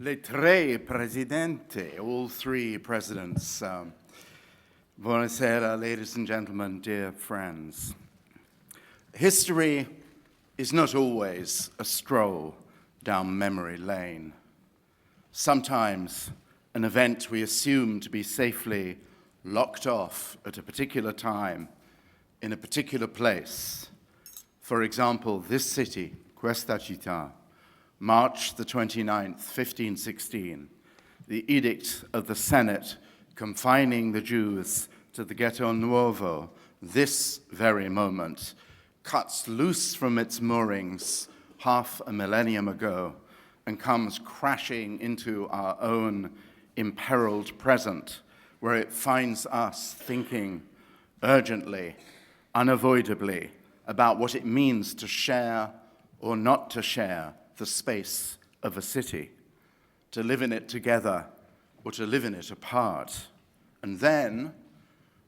Le tre presidenti, all three presidents. Buonasera, ladies and gentlemen, dear friends. History is not always a stroll down memory lane. Sometimes an event we assume to be safely locked off at a particular time in a particular place. For example, this city, questa città, March the 29th, 1516, the edict of the Senate confining the Jews to the Ghetto Nuovo, this very moment, cuts loose from its moorings half a millennium ago and comes crashing into our own imperiled present, where it finds us thinking urgently, unavoidably, about what it means to share or not to share the space of a city, to live in it together or to live in it apart. And then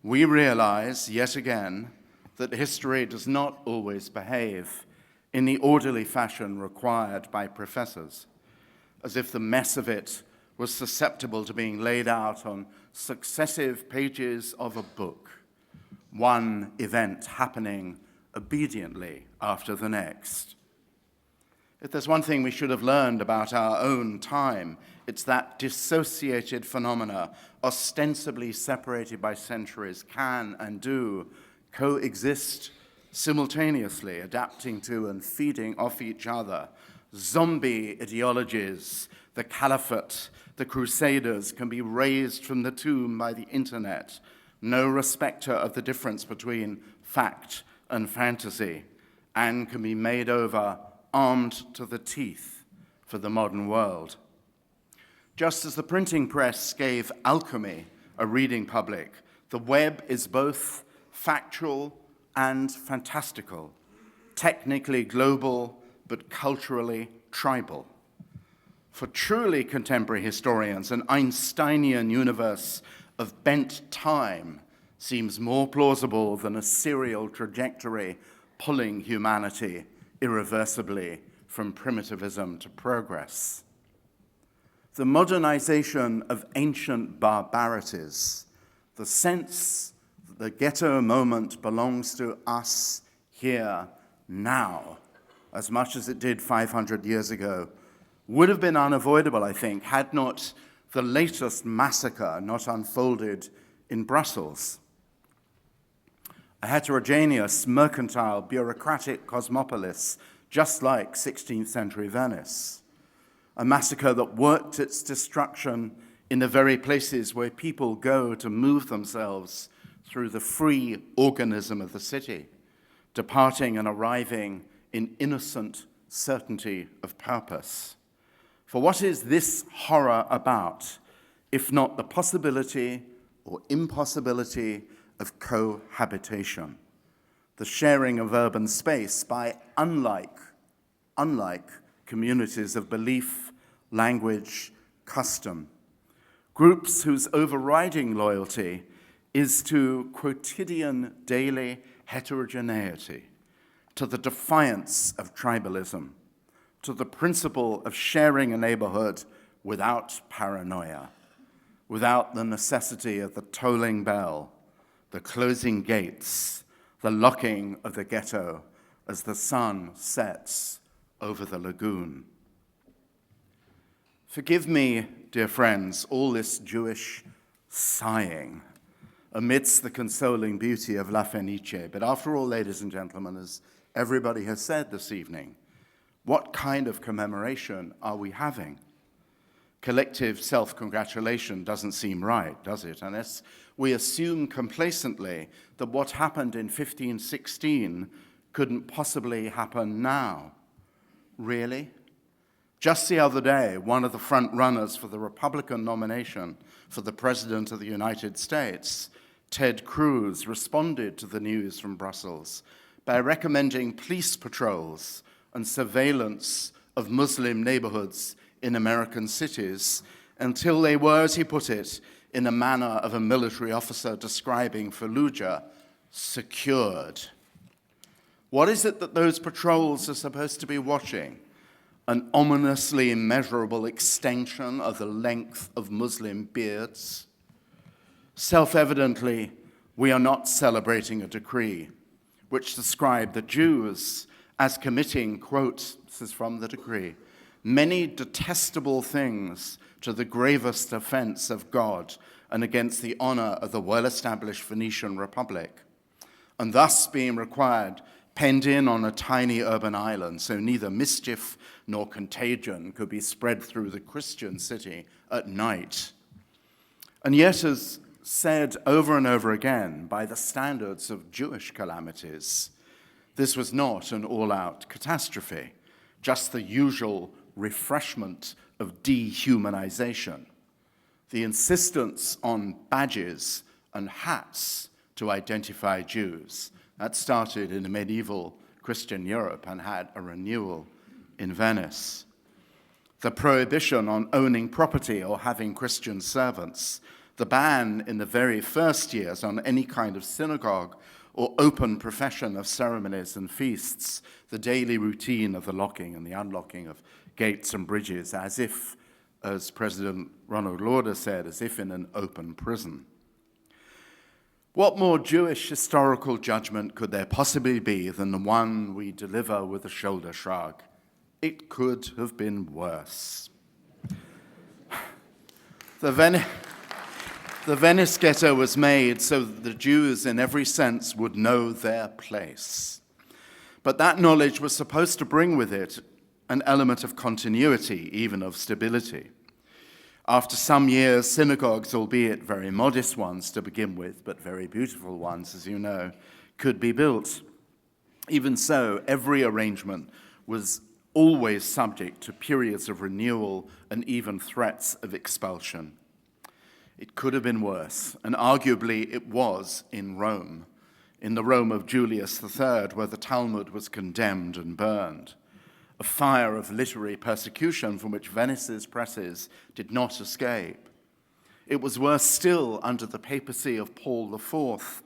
we realize yet again that history does not always behave in the orderly fashion required by professors, as if the mess of it was susceptible to being laid out on successive pages of a book, one event happening obediently after the next. If there's one thing we should have learned about our own time, it's that dissociated phenomena, ostensibly separated by centuries, can and do coexist simultaneously, adapting to and feeding off each other. Zombie ideologies, the caliphate, the crusaders can be raised from the tomb by the internet, no respecter of the difference between fact and fantasy, and can be made over armed to the teeth for the modern world. Just as the printing press gave alchemy a reading public, the web is both factual and fantastical, technically global, but culturally tribal. For truly contemporary historians, an Einsteinian universe of bent time seems more plausible than a serial trajectory pulling humanity irreversibly from primitivism to progress. The modernization of ancient barbarities, the sense that the ghetto moment belongs to us here now, as much as it did 500 years ago, would have been unavoidable, I think, had not the latest massacre not unfolded in Brussels. A heterogeneous, mercantile, bureaucratic cosmopolis, just like 16th century Venice. A massacre that worked its destruction in the very places where people go to move themselves through the free organism of the city, departing and arriving in innocent certainty of purpose. For what is this horror about, if not the possibility or impossibility of cohabitation, the sharing of urban space by unlike communities of belief, language, custom, groups whose overriding loyalty is to quotidian daily heterogeneity, to the defiance of tribalism, to the principle of sharing a neighborhood without paranoia, without the necessity of the tolling bell, the closing gates, the locking of the ghetto as the sun sets over the lagoon. Forgive me, dear friends, all this Jewish sighing amidst the consoling beauty of La Fenice. But after all, ladies and gentlemen, as everybody has said this evening, what kind of commemoration are we having? Collective self-congratulation doesn't seem right, does it? Unless we assume complacently that what happened in 1516 couldn't possibly happen now. Really? Just the other day, one of the front runners for the Republican nomination for the President of the United States, Ted Cruz, responded to the news from Brussels by recommending police patrols and surveillance of Muslim neighborhoods in American cities until they were, as he put it, in the manner of a military officer describing Fallujah, secured. What is it that those patrols are supposed to be watching? an ominously immeasurable extension of the length of Muslim beards. Self-evidently, we are not celebrating a decree which described the Jews as committing, quote, this is from the decree, many detestable things to the gravest offense of God and against the honor of the well-established Venetian Republic, and thus being required penned in on a tiny urban island, so neither mischief nor contagion could be spread through the Christian city at night. And yet, as said over and over again by the standards of Jewish calamities, this was not an all-out catastrophe, just the usual refreshment of dehumanization. The insistence on badges and hats to identify Jews, that started in medieval Christian Europe and had a renewal in Venice. The prohibition on owning property or having Christian servants, the ban in the very first years on any kind of synagogue or open profession of ceremonies and feasts, the daily routine of the locking and the unlocking of gates and bridges, as if, as President Ronald Lauder said, as if in an open prison. What more Jewish historical judgment could there possibly be than the one we deliver with a shoulder shrug? It could have been worse. The Venice Ghetto was made so that the Jews in every sense would know their place. But that knowledge was supposed to bring with it an element of continuity, even of stability. After some years, synagogues, albeit very modest ones to begin with, but very beautiful ones, as you know, could be built. Even so, every arrangement was always subject to periods of renewal and even threats of expulsion. It could have been worse, and arguably it was in Rome, in the Rome of Julius III, where the Talmud was condemned and burned, a fire of literary persecution from which Venice's presses did not escape. It was worse still under the papacy of Paul IV,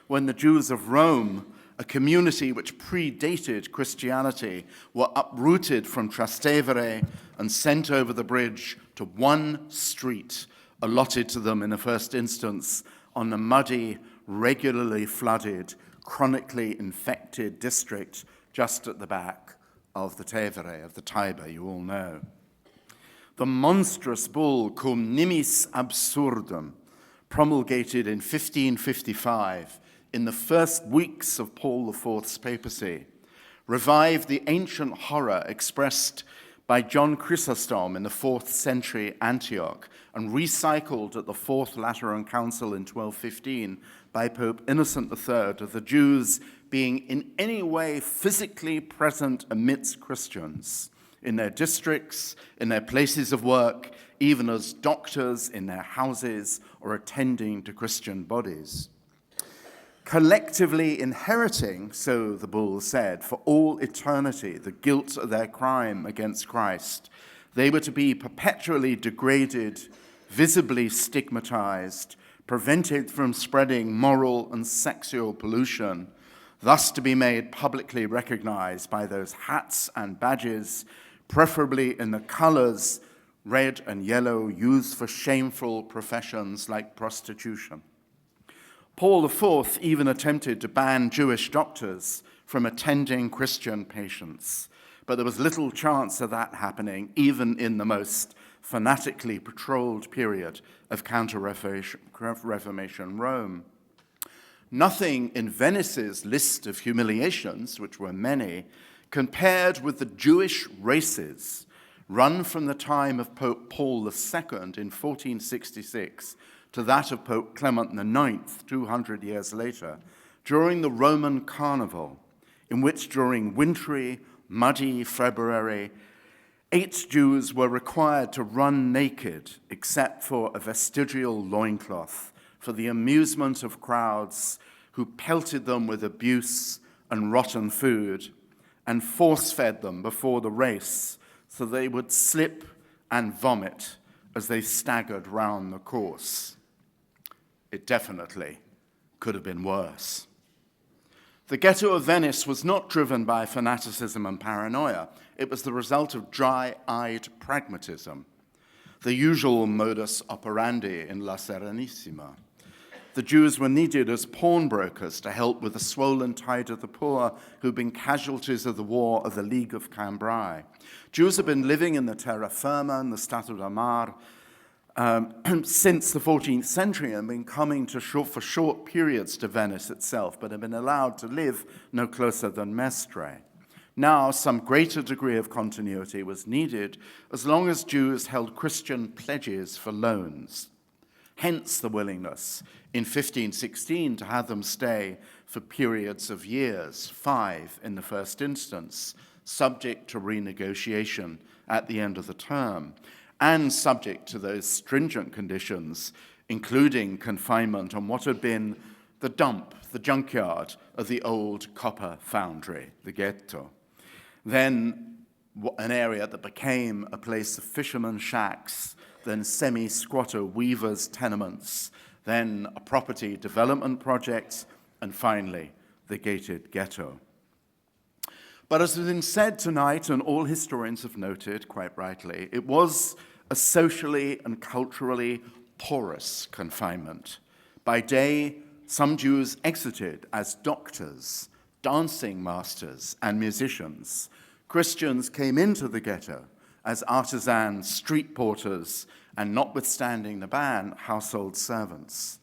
when the Jews of Rome, a community which predated Christianity, were uprooted from Trastevere and sent over the bridge to one street allotted to them in the first instance on the muddy, regularly flooded, chronically infected district just at the back of the Tevere, of the Tiber, you all know. The monstrous bull Cum Nimis Absurdum, promulgated in 1555 in the first weeks of Paul IV's papacy, revived the ancient horror expressed by John Chrysostom in the 4th century Antioch and recycled at the Fourth Lateran Council in 1215 by Pope Innocent III of the Jews being in any way physically present amidst Christians, in their districts, in their places of work, even as doctors in their houses or attending to Christian bodies. Collectively inheriting, so the bull said, for all eternity the guilt of their crime against Christ, they were to be perpetually degraded, visibly stigmatized, prevented from spreading moral and sexual pollution, thus to be made publicly recognized by those hats and badges, preferably in the colors red and yellow used for shameful professions like prostitution. Paul IV even attempted to ban Jewish doctors from attending Christian patients, but there was little chance of that happening, even in the most fanatically patrolled period of Counter-Reformation Rome. Nothing in Venice's list of humiliations, which were many, compared with the Jewish races run from the time of Pope Paul II in 1466 to that of Pope Clement IX 200 years later, during the Roman Carnival, in which during wintry, muddy February, 8 Jews were required to run naked except for a vestigial loincloth for the amusement of crowds who pelted them with abuse and rotten food and force-fed them before the race so they would slip and vomit as they staggered round the course. It definitely could have been worse. The ghetto of Venice was not driven by fanaticism and paranoia. It was the result of dry-eyed pragmatism, the usual modus operandi in La Serenissima. The Jews were needed as pawnbrokers to help with the swollen tide of the poor who'd been casualties of the War of the League of Cambrai. Jews have been living in the terra firma and the Stato da Mar since the 14th century and been coming for short periods to Venice itself, but have been allowed to live no closer than Mestre. Now, some greater degree of continuity was needed as long as Jews held Christian pledges for loans. Hence the willingness in 1516 to have them stay for periods of years, 5 in the first instance, subject to renegotiation at the end of the term, and subject to those stringent conditions, including confinement on what had been the dump, the junkyard of the old copper foundry, the Ghetto. Then an area that became a place of fishermen's shacks, then semi-squatter weavers' tenements, then a property development project, and finally, the gated ghetto. But as has been said tonight, and all historians have noted quite rightly, it was a socially and culturally porous confinement. By day, some Jews exited as doctors, dancing masters, and musicians. Christians came into the ghetto as artisans, street porters, and notwithstanding the ban, household servants.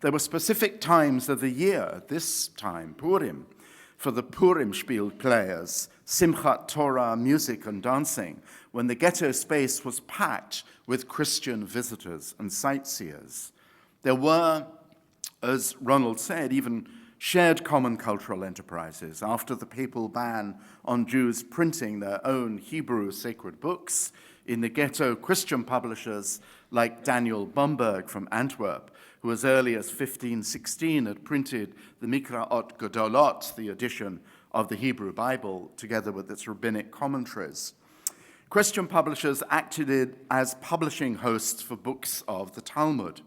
There were specific times of the year, this time, Purim, for the Purim Spiel players, Simchat Torah, music and dancing, when the ghetto space was packed with Christian visitors and sightseers. There were, as Ronald said, even shared common cultural enterprises. After the papal ban on Jews printing their own Hebrew sacred books, in the ghetto, Christian publishers like Daniel Bamberg from Antwerp, who as early as 1516 had printed the Mikraot Gedolot, the edition of the Hebrew Bible, together with its rabbinic commentaries. Christian publishers acted as publishing hosts for books of the Talmud.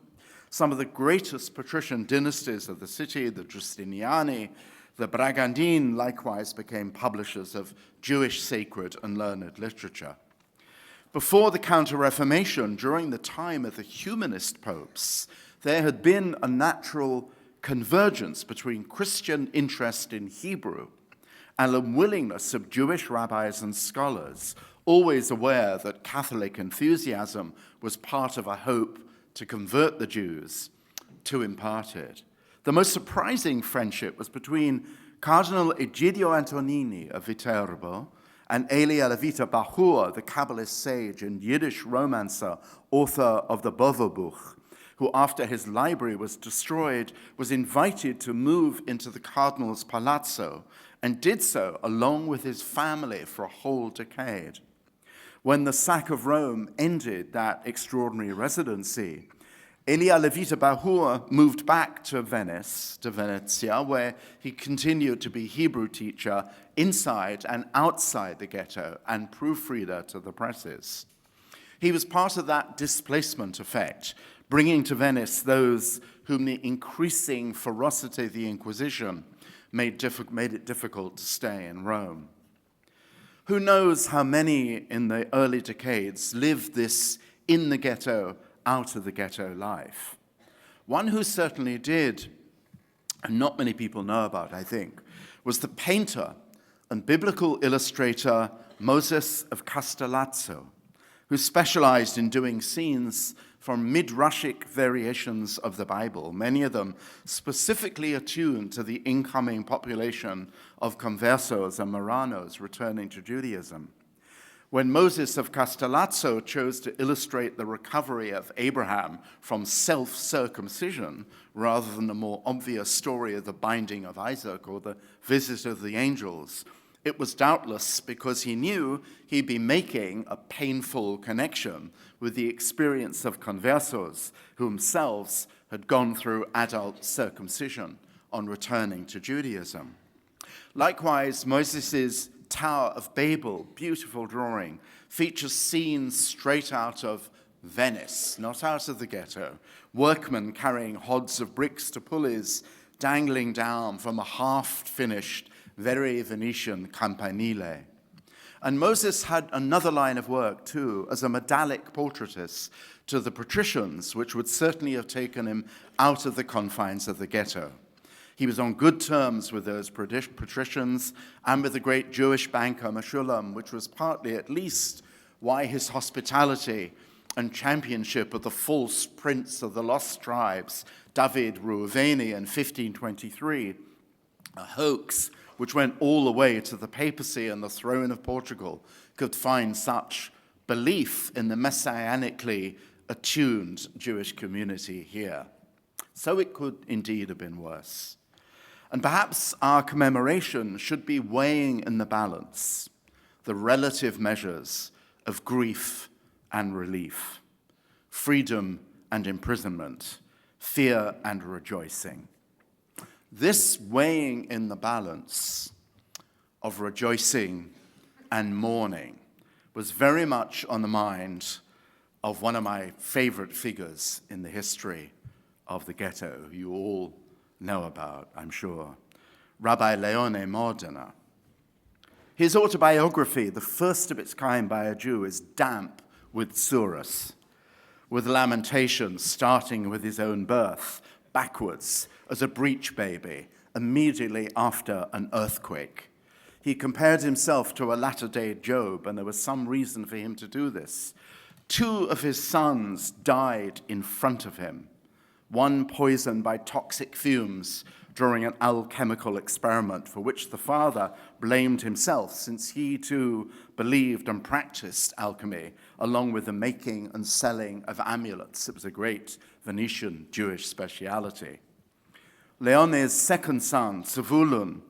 Some of the greatest patrician dynasties of the city, the Giustiniani, the Bragandini, likewise became publishers of Jewish sacred and learned literature. Before the Counter-Reformation, during the time of the humanist popes, there had been a natural convergence between Christian interest in Hebrew and a willingness of Jewish rabbis and scholars, always aware that Catholic enthusiasm was part of a hope to convert the Jews, to impart it. The most surprising friendship was between Cardinal Egidio Antonini of Viterbo and Elia Levita Bahur, the Kabbalist sage and Yiddish romancer, author of the Boverbuch, who after his library was destroyed, was invited to move into the Cardinal's palazzo and did so along with his family for a whole decade. When the sack of Rome ended that extraordinary residency, Elia Levita Bahur moved back to Venice, to Venezia, where he continued to be Hebrew teacher inside and outside the ghetto and proofreader to the presses. He was part of that displacement effect, bringing to Venice those whom the increasing ferocity of the Inquisition made it difficult to stay in Rome. Who knows how many in the early decades lived this in the ghetto, out of the ghetto life. One who certainly did, and not many people know about, I think, was the painter and biblical illustrator Moses of Castellazzo, who specialized in doing scenes from midrashic variations of the Bible, many of them specifically attuned to the incoming population of conversos and Marranos returning to Judaism. When Moses of Castellazzo chose to illustrate the recovery of Abraham from self-circumcision rather than the more obvious story of the binding of Isaac or the visit of the angels, it was doubtless because he knew he'd be making a painful connection with the experience of conversos who themselves had gone through adult circumcision on returning to Judaism. Likewise, Moses' Tower of Babel, beautiful drawing, features scenes straight out of Venice, not out of the ghetto. Workmen carrying hods of bricks to pulleys dangling down from a half-finished, very Venetian campanile. And Moses had another line of work, too, as a medallic portraitist to the patricians, which would certainly have taken him out of the confines of the ghetto. He was on good terms with those patricians and with the great Jewish banker Meshulam, which was partly, at least, why his hospitality and championship of the false prince of the lost tribes, David Reuveni, in 1523, a hoax which went all the way to the papacy and the throne of Portugal, could find such belief in the messianically attuned Jewish community here. So it could indeed have been worse. And perhaps our commemoration should be weighing in the balance the relative measures of grief and relief, freedom and imprisonment, fear and rejoicing. This weighing in the balance of rejoicing and mourning was very much on the mind of one of my favorite figures in the history of the ghetto, who you all know about, I'm sure, Rabbi Leone da Modena. His autobiography, the first of its kind by a Jew, is damp with tsuras, with lamentations starting with his own birth, backwards as a breech baby, immediately after an earthquake. He compared himself to a latter-day Job, and there was some reason for him to do this. 2 of his sons died in front of him, one poisoned by toxic fumes during an alchemical experiment for which the father blamed himself, since he too believed and practiced alchemy, along with the making and selling of amulets. It was a great Venetian Jewish speciality. Leone's second son, Zvulun,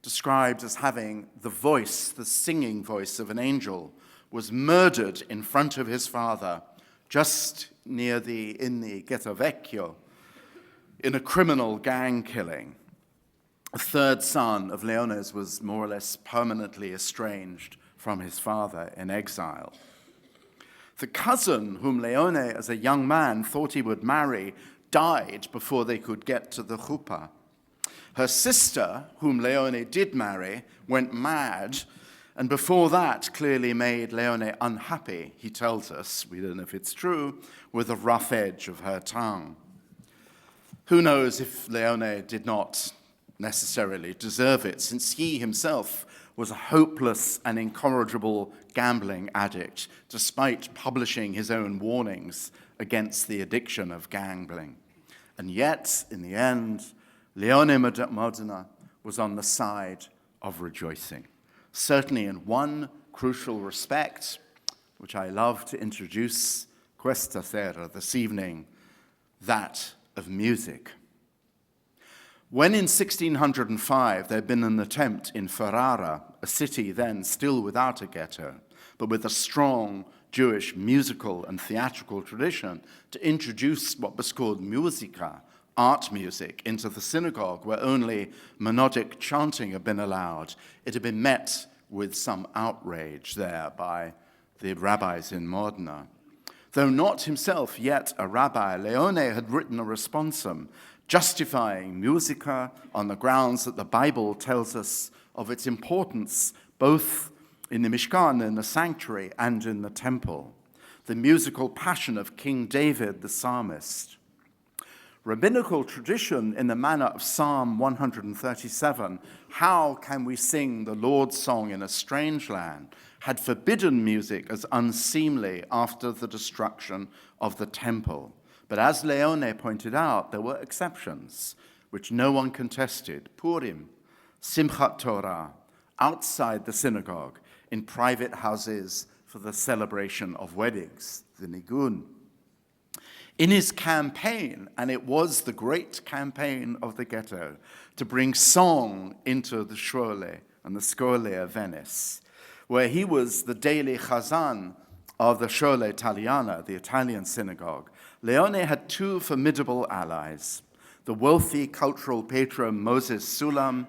described as having the voice, the singing voice of an angel, was murdered in front of his father, just in the Ghetto Vecchio, in a criminal gang killing. A third son of Leone's was more or less permanently estranged from his father in exile. The cousin whom Leone, as a young man, thought he would marry, died before they could get to the chuppah. Her sister, whom Leone did marry, went mad, and before that clearly made Leone unhappy, he tells us, we don't know if it's true, with the rough edge of her tongue. Who knows if Leone did not necessarily deserve it, since he himself was a hopeless and incorrigible gambling addict, despite publishing his own warnings against the addiction of gambling. And yet, in the end, Leone da Modena was on the side of rejoicing. Certainly in one crucial respect, which I love to introduce questa sera, this evening, that of music. When in 1605 there had been an attempt in Ferrara, a city then still without a ghetto, but with a strong Jewish musical and theatrical tradition, to introduce what was called musica, art music, into the synagogue where only monodic chanting had been allowed, it had been met with some outrage there by the rabbis in Modena. Though not himself yet a rabbi, Leone had written a responsum justifying musica on the grounds that the Bible tells us of its importance both in the Mishkan, in the sanctuary, and in the temple. The musical passion of King David, the psalmist. Rabbinical tradition in the manner of Psalm 137, how can we sing the Lord's song in a strange land, had forbidden music as unseemly after the destruction of the temple. But as Leone pointed out, there were exceptions, which no one contested. Purim, Simchat Torah, outside the synagogue, in private houses for the celebration of weddings, the nigun. In his campaign, and it was the great campaign of the ghetto, to bring song into the Scuole and the Scuole of Venice, where he was the daily chazan of the Scuola Italiana, the Italian synagogue, Leone had 2 formidable allies, the wealthy cultural patron Moses Sulam,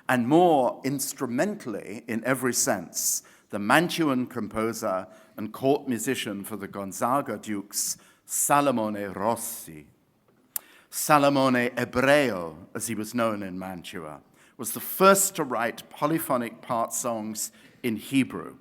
and more instrumentally, in every sense, the Mantuan composer and court musician for the Gonzaga dukes, Salomone Rossi. Salomone Ebreo, as he was known in Mantua, was the first to write polyphonic part songs in Hebrew.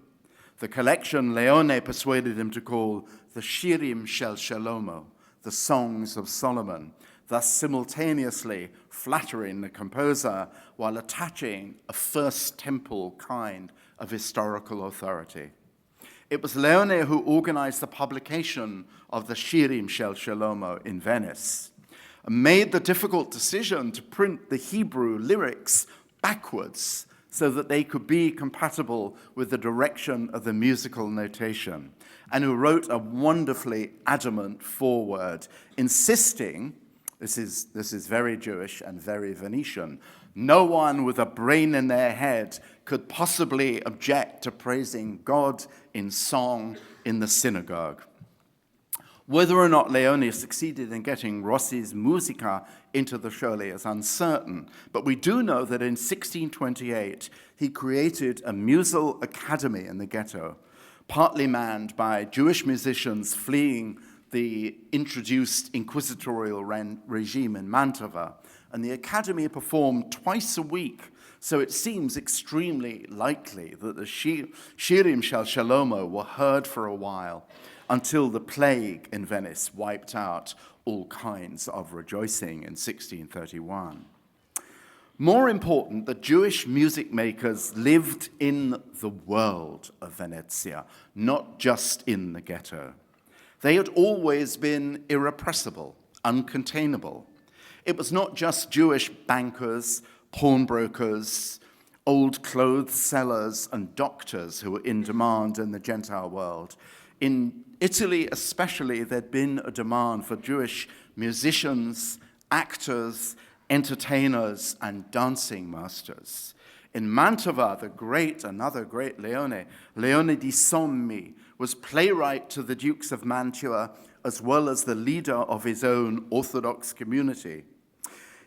The collection Leone persuaded him to call the Shirim Shel Shalomo, the Songs of Solomon, thus simultaneously flattering the composer while attaching a First Temple kind of historical authority. It was Leone who organized the publication of the Shirim Shel Shalomo in Venice, and made the difficult decision to print the Hebrew lyrics backwards so that they could be compatible with the direction of the musical notation, and who wrote a wonderfully adamant foreword insisting, this is very Jewish and very Venetian, no one with a brain in their head could possibly object to praising God in song in the synagogue. Whether or not Leone succeeded in getting Rossi's Musica into the Schole is uncertain, but we do know that in 1628 he created a musical academy in the Ghetto, partly manned by Jewish musicians fleeing the introduced inquisitorial regime in Mantova, and the academy performed twice a week, so it seems extremely likely that the Shirim Shel Shalomo were heard for a while, until the plague in Venice wiped out all kinds of rejoicing in 1631. More important, the Jewish music makers lived in the world of Venezia, not just in the ghetto. They had always been irrepressible, uncontainable. It was not just Jewish bankers, pawnbrokers, old clothes sellers, and doctors who were in demand in the Gentile world. In Italy especially, there'd been a demand for Jewish musicians, actors, entertainers, and dancing masters. In Mantova, another great Leone di Sommi, was playwright to the Dukes of Mantua, as well as the leader of his own Orthodox community.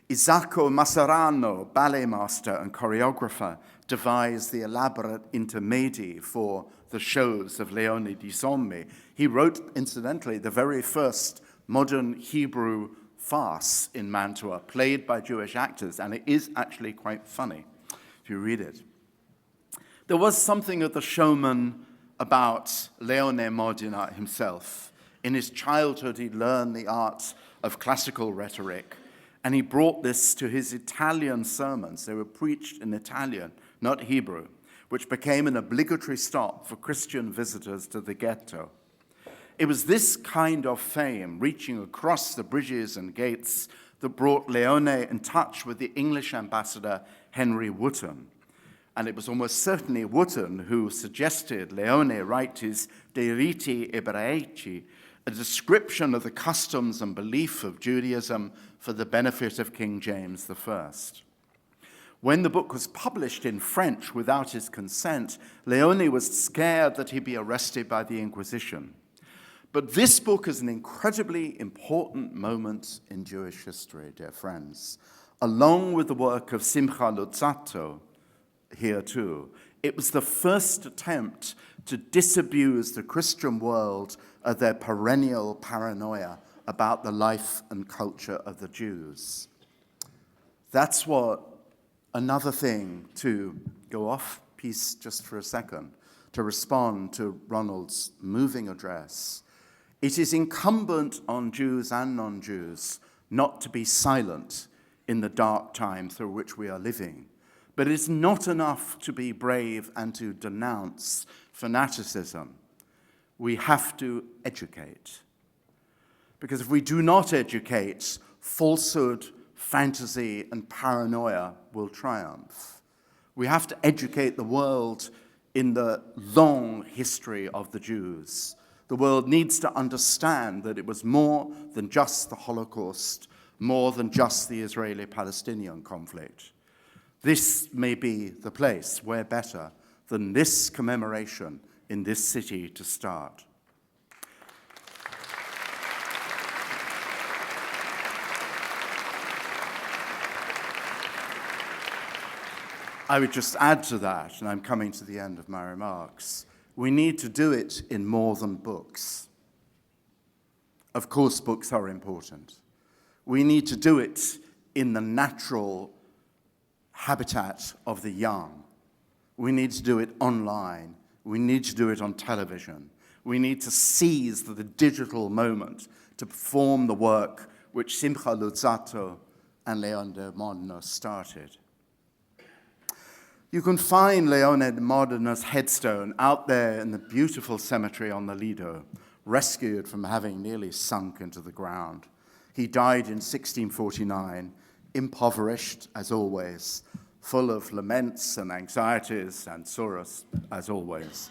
Isacco Maserano, ballet master and choreographer, devised the elaborate intermedi for the shows of Leone di Sommi. He wrote, incidentally, the very first modern Hebrew farce in Mantua, played by Jewish actors, and it is actually quite funny if you read it. There was something of the showman about Leone da Modena himself. In his childhood, he learned the art of classical rhetoric, and he brought this to his Italian sermons. They were preached in Italian, not Hebrew, which became an obligatory stop for Christian visitors to the Ghetto. It was this kind of fame, reaching across the bridges and gates, that brought Leone in touch with the English ambassador Henry Wotton. And it was almost certainly Wotton who suggested Leone write his De Riti Ebraici, a description of the customs and belief of Judaism for the benefit of King James I. When the book was published in French without his consent, Leone was scared that he'd be arrested by the Inquisition. But this book is an incredibly important moment in Jewish history, dear friends. Along with the work of Simcha Luzzatto, here too, it was the first attempt to disabuse the Christian world of their perennial paranoia about the life and culture of the Jews. That's what, another thing to go off piece just for a second, to respond to Ronald's moving address. It is incumbent on Jews and non-Jews not to be silent in the dark time through which we are living. But it is not enough to be brave and to denounce fanaticism. We have to educate. Because if we do not educate, falsehood, fantasy, and paranoia will triumph. We have to educate the world in the long history of the Jews. The world needs to understand that it was more than just the Holocaust, more than just the Israeli-Palestinian conflict. This may be the place where better than this commemoration in this city to start. I would just add to that, and I'm coming to the end of my remarks, we need to do it in more than books. Of course, books are important. We need to do it in the natural habitat of the young. We need to do it online. We need to do it on television. We need to seize the digital moment to perform the work which Simcha Luzzatto and Leone da Modena started. You can find Leone da Modena's headstone out there in the beautiful cemetery on the Lido, rescued from having nearly sunk into the ground. He died in 1649, impoverished as always, full of laments and anxieties and sorrows as always.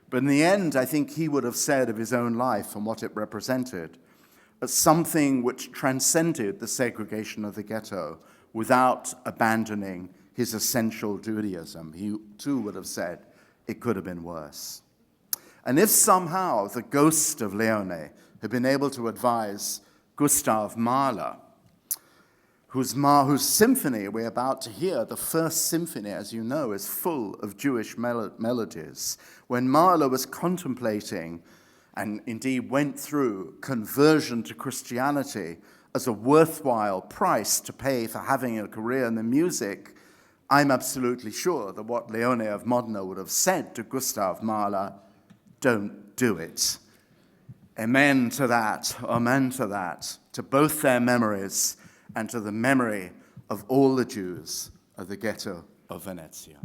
But in the end, I think he would have said of his own life and what it represented as something which transcended the segregation of the ghetto without abandoning his essential Judaism. He too would have said it could have been worse. And if somehow the ghost of Leone had been able to advise Gustav Mahler, whose symphony we're about to hear, the first symphony, as you know, is full of Jewish melodies. When Mahler was contemplating, and indeed went through, conversion to Christianity as a worthwhile price to pay for having a career in the music, I'm absolutely sure that what Leone of Modena would have said to Gustav Mahler, don't do it. Amen to that, to both their memories and to the memory of all the Jews of the Ghetto of Venezia.